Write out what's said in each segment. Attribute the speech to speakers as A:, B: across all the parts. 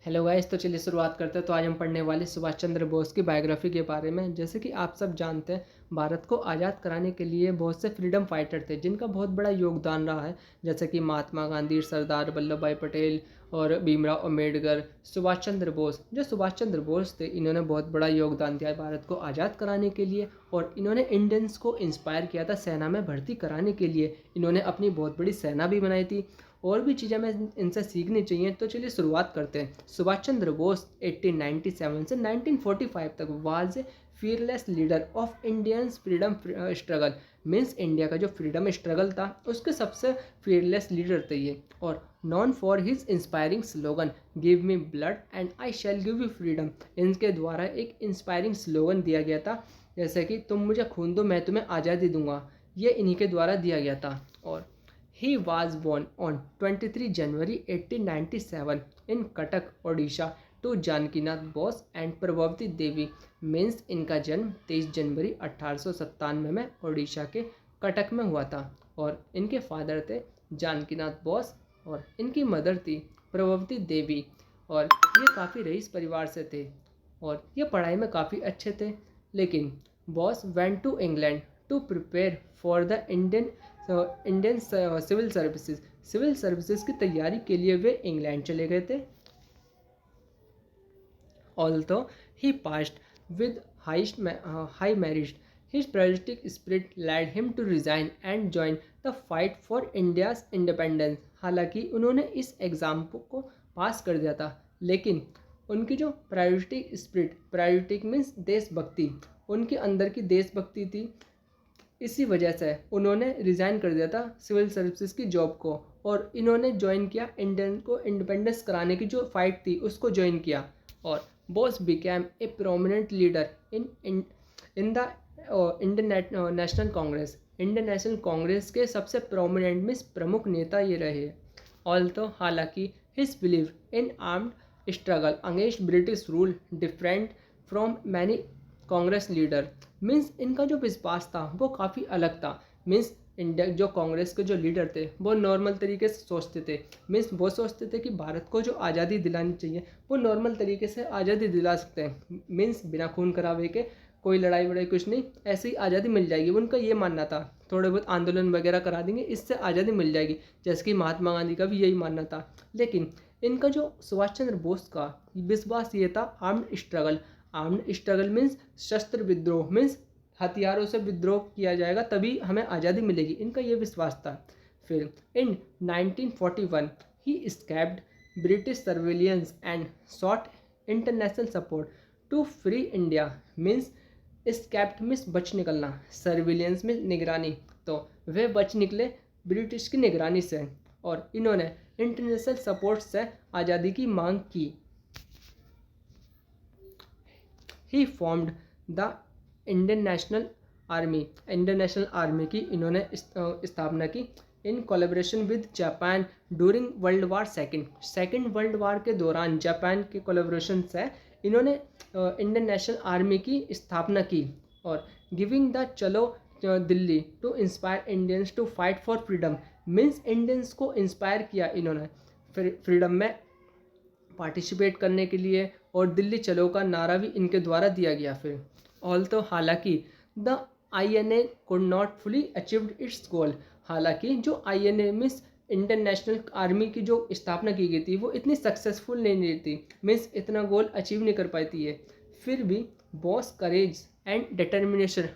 A: Hello guys, तो चलिए शुरुआत करते हैं। तो आज हम पढ़ने वाले सुभाष चंद्र बोस की बायोग्राफी के बारे में। जैसे कि आप सब जानते हैं, भारत को आज़ाद कराने के लिए बहुत से फ्रीडम फाइटर थे जिनका बहुत बड़ा योगदान रहा है। जैसे कि महात्मा गांधी, सरदार वल्लभ भाई पटेल और भीमराव अम्बेडकर। सुभाष चंद्र बोस, जो सुभाष चंद्र बोस थे, इन्होंने बहुत बड़ा योगदान दिया है भारत को आज़ाद कराने के लिए। और इन्होंने इंडियंस को इंस्पायर किया था सेना में भर्ती कराने के लिए। इन्होंने अपनी बहुत बड़ी सेना भी बनाई थी। और भी चीज़ें हमें इनसे सीखनी चाहिए। तो चलिए शुरुआत करते हैं। सुभाष चंद्र बोस 1897 से 1945 तक was a fearless leader of Indians freedom struggle. Means India का जो फ्रीडम स्ट्रगल था उसके सबसे फियरलेस लीडर थे ये। और non for his inspiring slogan give me blood and I shell give you freedom. इनके द्वारा एक इंस्पायरिंग स्लोगन दिया गया था, जैसे कि तुम मुझे खून दो मैं तुम्हें आज़ादी दूंगा। ये इन्हीं के द्वारा दिया गया था। और he was born on 23 January 1897 in Cuttack, Odisha to Janakinath Bose and Prabhavati Devi. Means इनका जन्म 23 जनवरी 1897 में ओडिशा के कटक में हुआ था। और इनके फादर थे जानकीनाथ बोस और इनकी मदर थी प्रभावती देवी। और ये काफ़ी रईस परिवार से थे और ये पढ़ाई में काफ़ी अच्छे थे। लेकिन Bose went to England to prepare for the Indian civil services की तैयारी के लिए वे इंग्लैंड चले गए थे। Although he passed with high merit, his patriotic spirit led him to resign and join the fight for India's independence. हालांकि उन्होंने इस एग्ज़ाम को पास कर दिया था, लेकिन उनकी जो पैट्रियोटिक स्पिरिट, पैट्रियोटिक मीन्स देशभक्ति, उनके अंदर की देशभक्ति थी। इसी वजह से उन्होंने रिज़ाइन कर दिया था सिविल सर्विसेज की जॉब को। और इन्होंने ज्वाइन किया इंडियन को इंडिपेंडेंस कराने की जो फाइट थी उसको ज्वाइन किया। और Bose became a prominent leader in the Indian national Congress. Indian national Congress के सबसे प्रोमिनेंट में प्रमुख नेता ये रहे। ऑल्दो हालांकि his believe in armed struggle against British rule different from many Congress leader. Means इनका जो विश्वास था वो काफ़ी अलग था। मीन्स इंडिया जो कांग्रेस के जो लीडर थे वो नॉर्मल तरीके से सोचते थे। मीन्स वो सोचते थे कि भारत को जो आज़ादी दिलानी चाहिए वो नॉर्मल तरीके से आज़ादी दिला सकते हैं। मीन्स बिना खून खराबे के, कोई लड़ाई वड़ाई कुछ नहीं, ऐसे ही आज़ादी मिल जाएगी। उनका ये मानना था। थोड़े बहुत आंदोलन वगैरह करा देंगे, इससे आज़ादी मिल जाएगी, जैसे कि महात्मा गांधी का भी यही मानना था। लेकिन इनका जो सुभाष चंद्र बोस का विश्वास ये था armed struggle. Armed struggle means शस्त्र विद्रोह, मीन्स हथियारों से विद्रोह किया जाएगा तभी हमें आज़ादी मिलेगी, इनका ये विश्वास था। फिर in 1941 he escaped British surveillance and sought international support to free India. Means escaped means बच निकलना, सर्विलियंस में निगरानी, तो वे बच निकले ब्रिटिश की निगरानी से। और इन्होंने इंटरनेशनल सपोर्ट से आज़ादी की मांग की। He formed the Indian National Army की इन्होंने स्थापना की in collaboration with Japan during second world war के दौरान जापान के कोलैबोरेशन से इन्होंने इंडियन नेशनल आर्मी की स्थापना की। और गिविंग द चलो Delhi to inspire Indians to fight for freedom. Means Indians को इंस्पायर किया इन्होंने फ्रीडम में पार्टिसिपेट करने के लिए। और दिल्ली चलो का नारा भी इनके द्वारा दिया गया। फिर ऑल्दो हालांकि the INA could not fully achieved its goal. हालांकि जो INA means Indian National Army की जो स्थापना की गई थी वो इतनी सक्सेसफुल नहीं थी, मीन्स इतना गोल अचीव नहीं कर पाई थी ये। फिर भी Bose courage and determination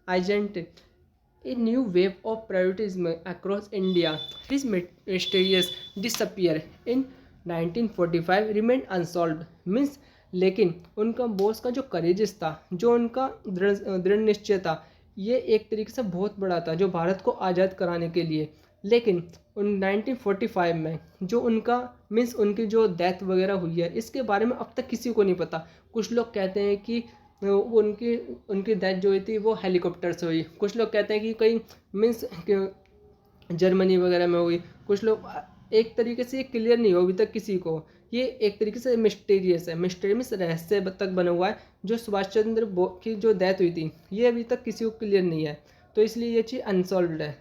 A: ignited a new wave of patriotism across India. His mysterious disappear in 1945 remain unsolved. Means लेकिन उनका बॉस का जो करेजेस था, जो उनका दृढ़ निश्चय था, ये एक तरीके से बहुत बड़ा था जो भारत को आज़ाद कराने के लिए। लेकिन उन 1945 में जो उनका मीन्स उनकी जो डेथ वगैरह हुई है इसके बारे में अब तक किसी को नहीं पता। कुछ लोग कहते हैं कि उनकी उनकी डेथ जो हुई थी वो हेलीकॉप्टर से हुई, कुछ लोग कहते हैं कि कहीं मीन्स जर्मनी वगैरह में हुई, कुछ लोग एक तरीके से ये क्लियर नहीं हो अभी तक किसी को। ये एक तरीके से मिस्टीरियस है, मिस्टीरियस रहस्य तक बना हुआ है। जो सुभाष चंद्र बोस की जो डेथ हुई थी ये अभी तक किसी को क्लियर नहीं है, तो इसलिए ये चीज़ अनसॉल्व्ड है।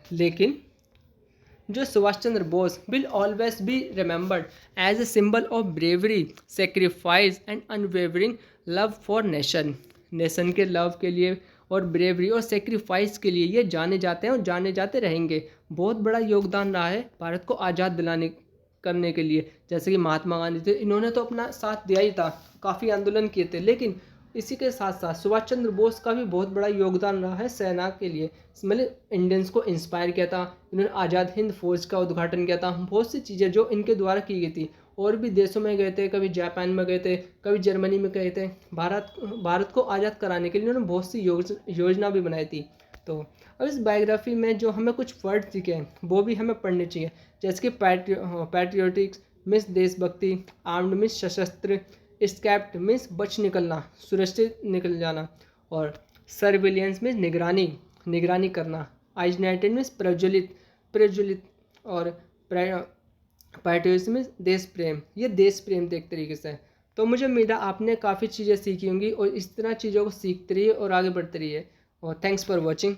A: जो Subhash Chandra Bose will always be remembered as a symbol of bravery, sacrifice and unwavering love for nation. Nation के लव के लिए और ब्रेवरी और सेक्रीफाइस के लिए ये जाने जाते हैं और जाने जाते रहेंगे। बहुत बड़ा योगदान रहा है भारत को आज़ाद दिलाने करने के लिए। जैसे कि महात्मा गांधी थे, इन्होंने तो अपना साथ दिया ही था, काफ़ी आंदोलन किए थे, लेकिन इसी के साथ साथ सुभाष चंद्र बोस का भी बहुत बड़ा योगदान रहा है सेना के लिए। मतलब इंडियंस को इंस्पायर किया था, इन्होंने आज़ाद हिंद फौज का उद्घाटन किया था। बहुत सी चीज़ें जो इनके द्वारा की गई थी। और भी देशों में गए थे, कभी जापान में गए थे, कभी जर्मनी में गए थे। भारत को आज़ाद कराने के लिए उन्होंने बहुत सी योजना भी बनाई थी। तो अब इस बायोग्राफी में जो हमें कुछ वर्ड दिखे हैं वो भी हमें पढ़ने चाहिए। जैसे कि पैट्रियोटिक्स मीन्स देशभक्ति, आर्म्ड मीन्स सशस्त्र, स्कैप्ड मीन्स बच निकलना, सुरक्षित निकल जाना, और सर्विलियंस मीन्स निगरानी करना, आइजनाइटेड मीन्स प्रज्वलित, और पैट्रियोटिज्म मीन्स देश प्रेम। ये देश प्रेम थे एक तरीके से। तो मुझे उम्मीद है आपने काफ़ी चीज़ें सीखी होंगी और इस तरह चीज़ों को सीखते रहिए और आगे बढ़ते रहिए। और थैंक्स फॉर वॉचिंग।